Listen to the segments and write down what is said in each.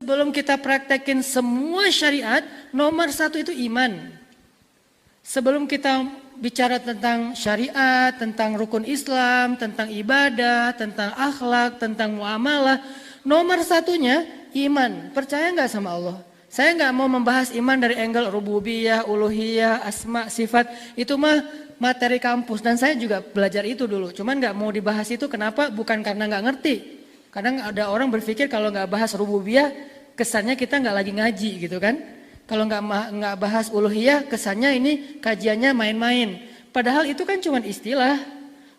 Sebelum kita praktekin semua syariat, nomor satu itu iman. Sebelum kita bicara tentang syariat, tentang rukun Islam, tentang ibadah, tentang akhlak, tentang muamalah, nomor satunya iman. Percaya nggak sama Allah? Saya nggak mau membahas iman dari angle rububiyah, uluhiyah, asma, sifat. Itu mah materi kampus dan saya juga belajar itu dulu. Cuman nggak mau dibahas itu. Kenapa? Bukan karena nggak ngerti. Kadang ada orang berpikir kalau nggak bahas rububiyah, kesannya kita nggak lagi ngaji gitu kan. Kalau nggak bahas uluhiyah, kesannya ini kajiannya main-main. Padahal itu kan cuma istilah.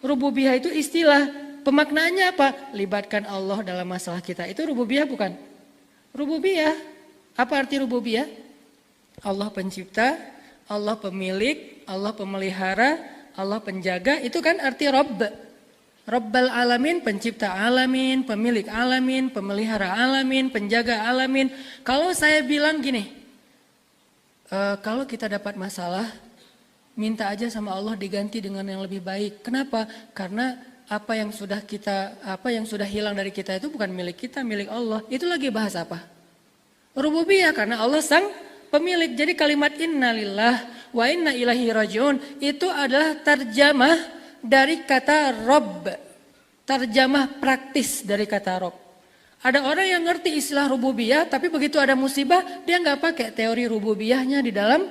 Rububiyah itu istilah. Pemaknaannya apa? Libatkan Allah dalam masalah kita. Itu rububiyah bukan? Rububiyah. Apa arti rububiyah? Allah pencipta, Allah pemilik, Allah pemelihara, Allah penjaga. Itu kan arti Rabb. Rabbal alamin, pencipta alamin, pemilik alamin, pemelihara alamin, penjaga alamin. Kalau saya bilang gini, kalau kita dapat masalah, minta aja sama Allah diganti dengan yang lebih baik. Kenapa? Karena apa yang sudah hilang dari kita itu bukan milik kita, milik Allah. Itu lagi bahas apa? Rububiyah, karena Allah sang pemilik. Jadi kalimat innalillah wa inna ilaihi rajiun itu adalah terjemah dari kata Rabb, terjemah praktis dari kata Rabb. Ada orang yang ngerti istilah rububiyah, tapi begitu ada musibah, dia nggak pakai teori rububiyahnya di dalam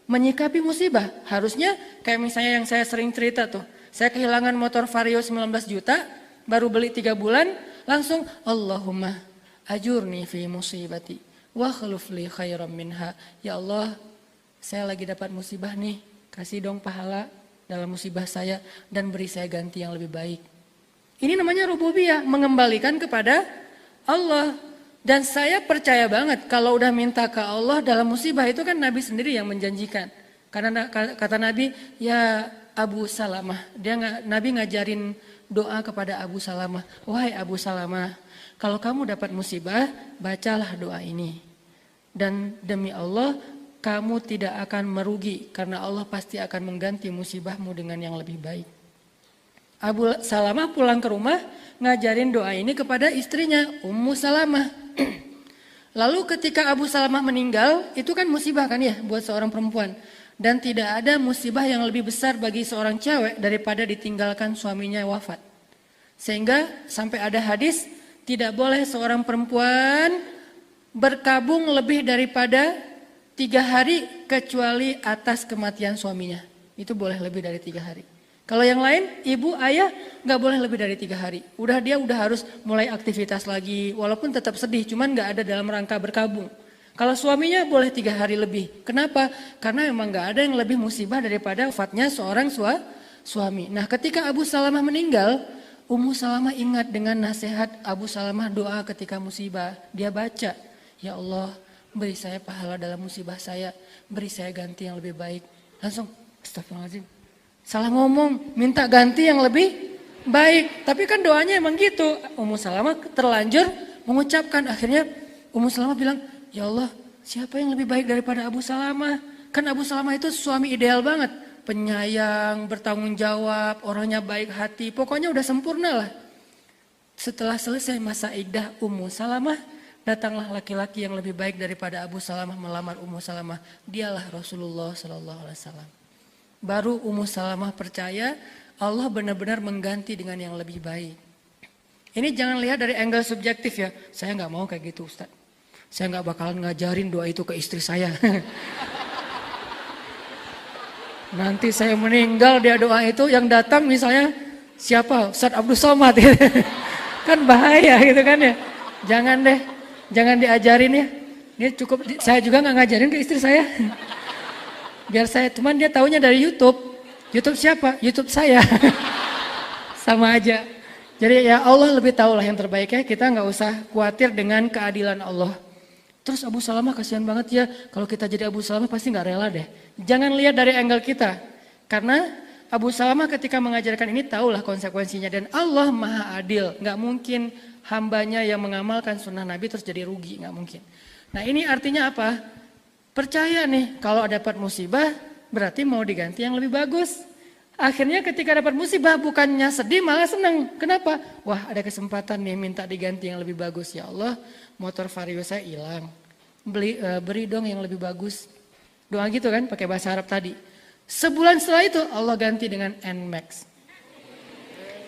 menyikapi musibah. Harusnya kayak misalnya yang saya sering cerita tuh, saya kehilangan motor Vario 19 juta, baru beli 3 bulan, langsung Allahumma ajurni fi musibati wa khuluf li khairam minha. Ya Allah, saya lagi dapat musibah nih, kasih dong pahala dalam musibah saya dan beri saya ganti yang lebih baik. Ini namanya rububiyah, mengembalikan kepada Allah. Dan saya percaya banget kalau udah minta ke Allah dalam musibah itu kan Nabi sendiri yang menjanjikan. Karena kata Nabi, ya Abu Salamah, Nabi ngajarin doa kepada Abu Salamah. Wahai Abu Salamah, kalau kamu dapat musibah, bacalah doa ini. Dan demi Allah, kamu tidak akan merugi karena Allah pasti akan mengganti musibahmu dengan yang lebih baik. Abu Salamah pulang ke rumah ngajarin doa ini kepada istrinya Ummu Salamah. Lalu ketika Abu Salamah meninggal, itu kan musibah kan ya buat seorang perempuan. Dan tidak ada musibah yang lebih besar bagi seorang cewek daripada ditinggalkan suaminya wafat. Sehingga sampai ada hadis, tidak boleh seorang perempuan berkabung lebih daripada 3 hari kecuali atas kematian suaminya. Itu boleh lebih dari 3 hari. Kalau yang lain, ibu, ayah gak boleh lebih dari 3 hari. Dia udah harus mulai aktivitas lagi, walaupun tetap sedih, cuman gak ada dalam rangka berkabung. Kalau suaminya boleh 3 hari lebih. Kenapa? Karena memang gak ada yang lebih musibah daripada wafatnya seorang suami. Nah ketika Abu Salamah meninggal, Ummu Salamah ingat dengan nasihat Abu Salamah doa ketika musibah. Dia baca, ya Allah, beri saya pahala dalam musibah saya, beri saya ganti yang lebih baik. Langsung, astagfirullahaladzim, salah ngomong, minta ganti yang lebih baik. Tapi kan doanya emang gitu. Ummu Salamah terlanjur mengucapkan, akhirnya Ummu Salamah bilang, ya Allah, siapa yang lebih baik daripada Abu Salamah? Kan Abu Salamah itu suami ideal banget, penyayang, bertanggung jawab, orangnya baik hati, pokoknya udah sempurna lah. Setelah selesai masa iddah Ummu Salamah, datanglah laki-laki yang lebih baik daripada Abu Salamah melamar Ummu Salamah. Dialah Rasulullah SAW. Baru Ummu Salamah percaya Allah benar-benar mengganti dengan yang lebih baik. Ini jangan lihat dari angle subjektif ya. Saya nggak mau kayak gitu Ustaz. Saya nggak bakalan ngajarin doa itu ke istri saya. Nanti saya meninggal dia doa itu yang datang misalnya siapa? Ustaz Abdul Somad. Kan bahaya gitu kan ya. Jangan deh. Jangan diajarin ya. Ini cukup, saya juga nggak ngajarin ke istri saya. Biar saya, cuman dia taunya dari YouTube. YouTube siapa? YouTube saya. Sama aja. Jadi ya Allah lebih tahu lah yang terbaik ya. Kita nggak usah khawatir dengan keadilan Allah. Terus Abu Salamah kasihan banget ya. Kalau kita jadi Abu Salamah pasti nggak rela deh. Jangan lihat dari angle kita. Karena Abu Salamah ketika mengajarkan ini tahulah konsekuensinya. Dan Allah maha adil. Nggak mungkin hambanya yang mengamalkan sunnah Nabi terus jadi rugi, nggak mungkin. Nah ini artinya apa? Percaya nih kalau dapat musibah berarti mau diganti yang lebih bagus. Akhirnya ketika dapat musibah bukannya sedih malah senang. Kenapa? Wah, ada kesempatan nih minta diganti yang lebih bagus. Ya Allah, motor Vario saya hilang. Beri dong yang lebih bagus. Doa gitu kan pakai bahasa Arab tadi. Sebulan setelah itu Allah ganti dengan NMAX.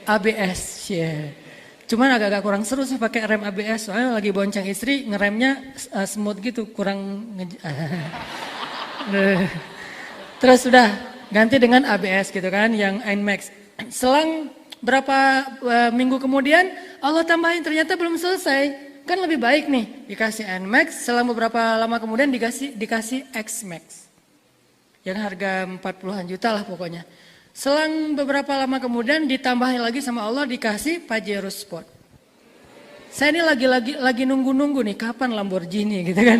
ABS. Yeah. Cuman agak-agak kurang seru sih pakai rem ABS. Soalnya lagi bonceng istri ngeremnya smooth gitu, kurang Terus sudah ganti dengan ABS gitu kan, yang NMAX. Selang berapa minggu kemudian Allah tambahin, ternyata belum selesai. Kan lebih baik nih dikasih NMAX, selang beberapa lama kemudian dikasih XMAX. Yang harga 40-an juta lah pokoknya. Selang beberapa lama kemudian ditambahin lagi sama Allah dikasih Pajero Sport. Saya ini lagi nunggu-nunggu nih kapan Lamborghini gitu kan.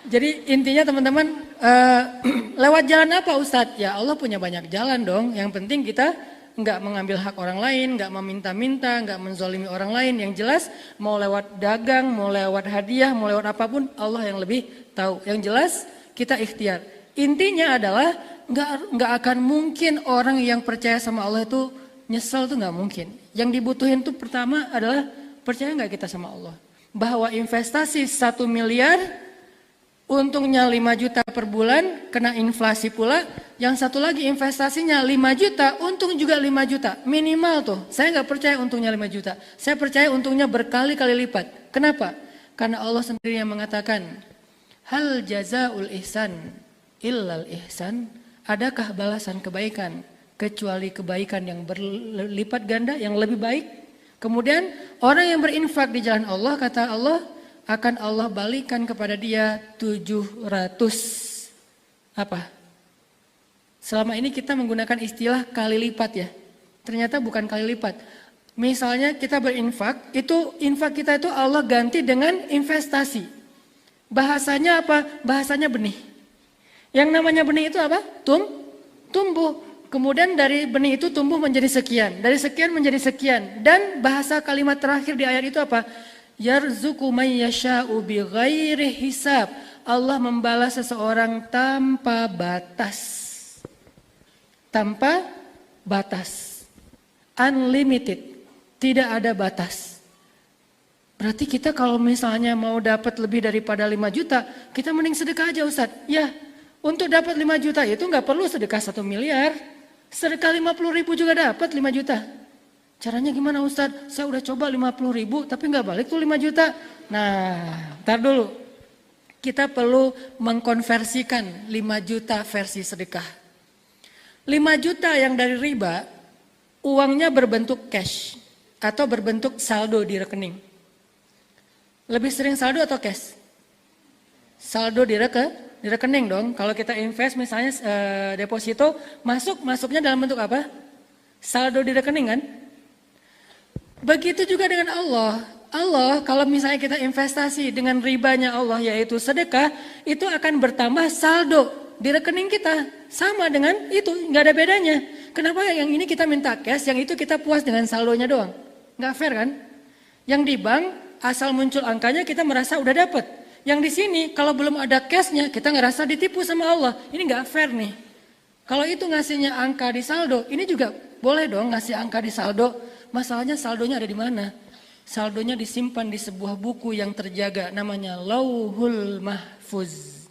Jadi intinya teman-teman, lewat jalan apa Ustadz? Ya Allah punya banyak jalan dong. Yang penting kita nggak mengambil hak orang lain, nggak meminta-minta, nggak menzolimi orang lain. Yang jelas mau lewat dagang, mau lewat hadiah, mau lewat apapun, Allah yang lebih tahu. Yang jelas kita ikhtiar. Intinya adalah nggak akan mungkin orang yang percaya sama Allah itu nyesel, tuh nggak mungkin. Yang dibutuhin tuh pertama adalah percaya nggak kita sama Allah. Bahwa investasi 1 miliar untungnya 5 juta per bulan, kena inflasi pula. Yang satu lagi investasinya 5 juta, untung juga 5 juta. Minimal tuh, saya nggak percaya untungnya 5 juta. Saya percaya untungnya berkali-kali lipat. Kenapa? Karena Allah sendiri yang mengatakan, hal jazaul ihsan illal ihsan. Adakah balasan kebaikan kecuali kebaikan yang berlipat ganda, yang lebih baik? Kemudian orang yang berinfak di jalan Allah, kata Allah, akan Allah balikan kepada dia 700 apa? Selama ini kita menggunakan istilah kali lipat ya. Ternyata bukan kali lipat. Misalnya kita berinfak, itu infak kita itu Allah ganti dengan investasi. Bahasanya apa? Bahasanya benih. Yang namanya benih itu apa? Tumbuh. Kemudian dari benih itu tumbuh menjadi sekian. Dari sekian menjadi sekian. Dan bahasa kalimat terakhir di ayat itu apa? Yarzuqu may yasha'u bighairi hisab. Allah membalas seseorang tanpa batas. Tanpa batas. Unlimited. Tidak ada batas. Berarti kita kalau misalnya mau dapat lebih daripada 5 juta, kita mending sedekah aja Ustadz. Ya, untuk dapat 5 juta itu nggak perlu sedekah 1 miliar. Sedekah 50 ribu juga dapat 5 juta. Caranya gimana Ustadz? Saya udah coba 50 ribu tapi nggak balik tuh 5 juta. Nah, ntar dulu. Kita perlu mengkonversikan 5 juta versi sedekah. 5 juta yang dari riba, uangnya berbentuk cash atau berbentuk saldo di rekening. Lebih sering saldo atau cash? Saldo di rekening dong. Kalau kita invest misalnya deposito, masuknya dalam bentuk apa? Saldo di rekening kan? Begitu juga dengan Allah. Allah kalau misalnya kita investasi dengan ribanya Allah yaitu sedekah, itu akan bertambah saldo di rekening kita. Sama dengan itu, nggak ada bedanya. Kenapa yang ini kita minta cash, yang itu kita puas dengan saldonya doang? Nggak fair kan? Yang di bank asal muncul angkanya kita merasa udah dapet. Yang di sini kalau belum ada cashnya kita ngerasa ditipu sama Allah. Ini nggak fair nih. Kalau itu ngasihnya angka di saldo, ini juga boleh dong ngasih angka di saldo. Masalahnya saldonya ada di mana? Saldonya disimpan di sebuah buku yang terjaga, namanya Lauhul Mahfuz.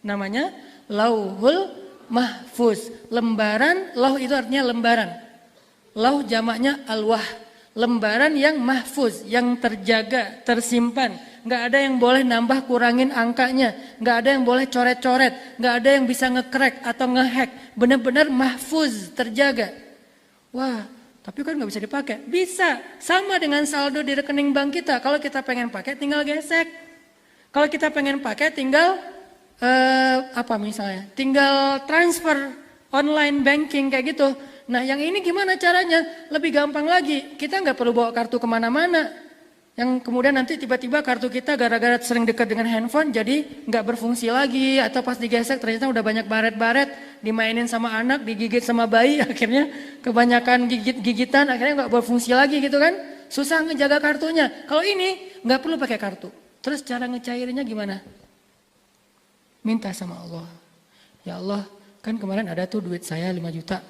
Namanya Lauhul Mahfuz. Lembaran, lauh itu artinya lembaran. Lauh jamaknya alwah. Lembaran yang mahfuz, yang terjaga, tersimpan. Nggak ada yang boleh nambah kurangin angkanya. Nggak ada yang boleh coret-coret. Nggak ada yang bisa nge-crack atau nge-hack. Benar-benar mahfuz, terjaga. Wah, tapi kan nggak bisa dipakai. Bisa, sama dengan saldo di rekening bank kita. Kalau kita pengen pakai tinggal gesek. Kalau kita pengen pakai tinggal apa misalnya? Tinggal transfer online banking kayak gitu. Nah yang ini gimana caranya? Lebih gampang lagi. Kita nggak perlu bawa kartu kemana-mana. Yang kemudian nanti tiba-tiba kartu kita gara-gara sering dekat dengan handphone jadi nggak berfungsi lagi. Atau pas digesek ternyata udah banyak baret-baret. Dimainin sama anak, digigit sama bayi. Akhirnya kebanyakan gigitan akhirnya nggak berfungsi lagi gitu kan. Susah ngejaga kartunya. Kalau ini nggak perlu pakai kartu. Terus cara ngecairinnya gimana? Minta sama Allah. Ya Allah, Kan kemarin ada tuh duit saya 5 juta.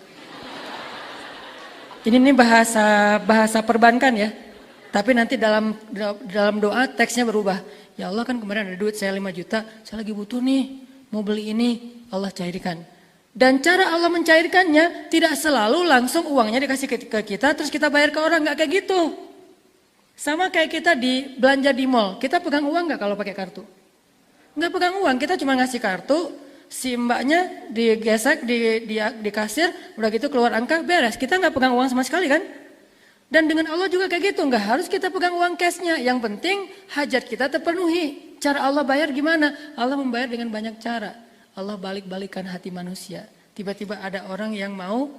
Ini nih bahasa perbankan ya. Tapi nanti dalam doa teksnya berubah. Ya Allah, kan kemarin ada duit saya 5 juta, saya lagi butuh nih, mau beli ini, Allah cairkan. Dan cara Allah mencairkannya tidak selalu langsung uangnya dikasih ke kita terus kita bayar ke orang, nggak kayak gitu. Sama kayak kita di belanja di mall, kita pegang uang nggak kalau pakai kartu? Nggak pegang uang, kita cuma ngasih kartu, si mbaknya digesek di kasir, udah gitu keluar angka, beres. Kita nggak pegang uang sama sekali kan? Dan dengan Allah juga kayak gitu, nggak harus kita pegang uang cashnya. Yang penting hajat kita terpenuhi. Cara Allah bayar gimana? Allah membayar dengan banyak cara. Allah balik-balikan hati manusia. Tiba-tiba ada orang yang mau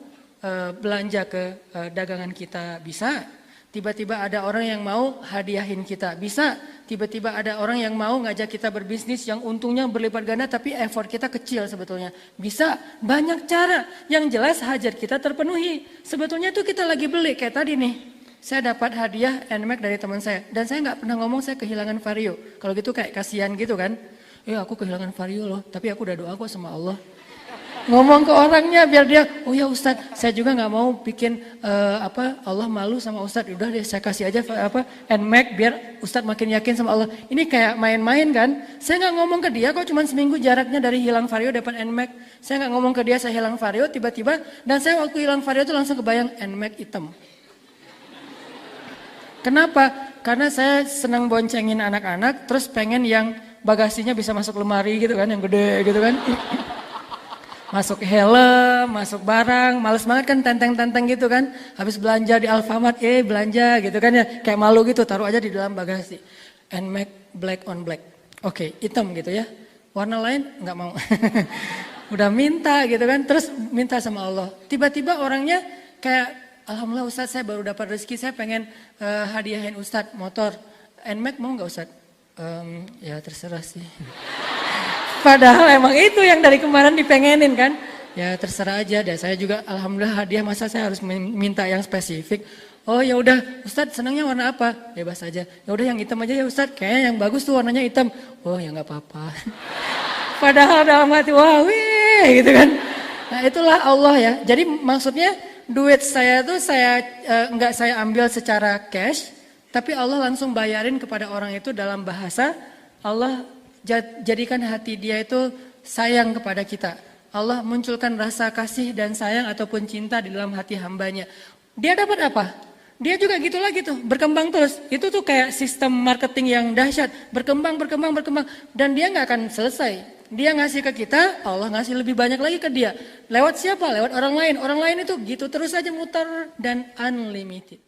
belanja ke dagangan kita, bisa. Tiba-tiba ada orang yang mau hadiahin kita, bisa. Tiba-tiba ada orang yang mau ngajak kita berbisnis yang untungnya berlipat ganda tapi effort kita kecil sebetulnya. Bisa, banyak cara. Yang jelas hajat kita terpenuhi. Sebetulnya tuh kita lagi beli, kayak tadi nih. Saya dapat hadiah NMAX dari teman saya. Dan saya nggak pernah ngomong saya kehilangan Vario. Kalau gitu kayak kasihan gitu kan. Aku kehilangan Vario loh, tapi aku udah doa kok sama Allah. Ngomong ke orangnya biar dia, oh ya Ustadz, saya juga nggak mau bikin Allah malu sama Ustadz. Udah deh, saya kasih aja NMAX biar Ustadz makin yakin sama Allah. Ini kayak main-main kan? Saya nggak ngomong ke dia kok, cuma seminggu jaraknya dari hilang Vario dapat NMAX. Saya nggak ngomong ke dia saya hilang Vario tiba-tiba, dan saya waktu hilang Vario itu langsung kebayang NMAX hitam. Kenapa? Karena saya senang boncengin anak-anak, terus pengen yang bagasinya bisa masuk lemari gitu kan, yang gede gitu kan. Masuk helm, masuk barang, males banget kan tenteng-tenteng gitu kan. Habis belanja di Alfamart, belanja gitu kan ya. Kayak malu gitu, taruh aja di dalam bagasi. NMAX black on black. Oke, hitam gitu ya. Warna lain nggak mau. Udah minta gitu kan, terus minta sama Allah. Tiba-tiba orangnya kayak, Alhamdulillah Ustadz saya baru dapat rezeki, saya pengen hadiahin Ustadz motor. NMAX mau nggak Ustadz? Ya terserah sih. Padahal emang itu yang dari kemarin dipengenin kan. Ya terserah aja deh, saya juga alhamdulillah hadiah, masa saya harus minta yang spesifik. Oh ya udah, Ustadz senangnya warna apa? Bebas aja. Ya udah yang hitam aja ya Ustadz, kayaknya yang bagus tuh warnanya hitam. Oh ya nggak apa-apa. Padahal dalam hati, wah wih gitu kan. Nah itulah Allah ya. Jadi maksudnya duit saya tuh nggak saya ambil secara cash, tapi Allah langsung bayarin kepada orang itu dalam bahasa Allah jadikan hati dia itu sayang kepada kita. Allah munculkan rasa kasih dan sayang ataupun cinta di dalam hati hambanya. Dia dapat apa? Dia juga gitu lagi tuh, berkembang terus. Itu tuh kayak sistem marketing yang dahsyat, berkembang. Dan dia nggak akan selesai. Dia ngasih ke kita, Allah ngasih lebih banyak lagi ke dia. Lewat siapa? Lewat orang lain. Orang lain itu gitu terus aja muter dan unlimited.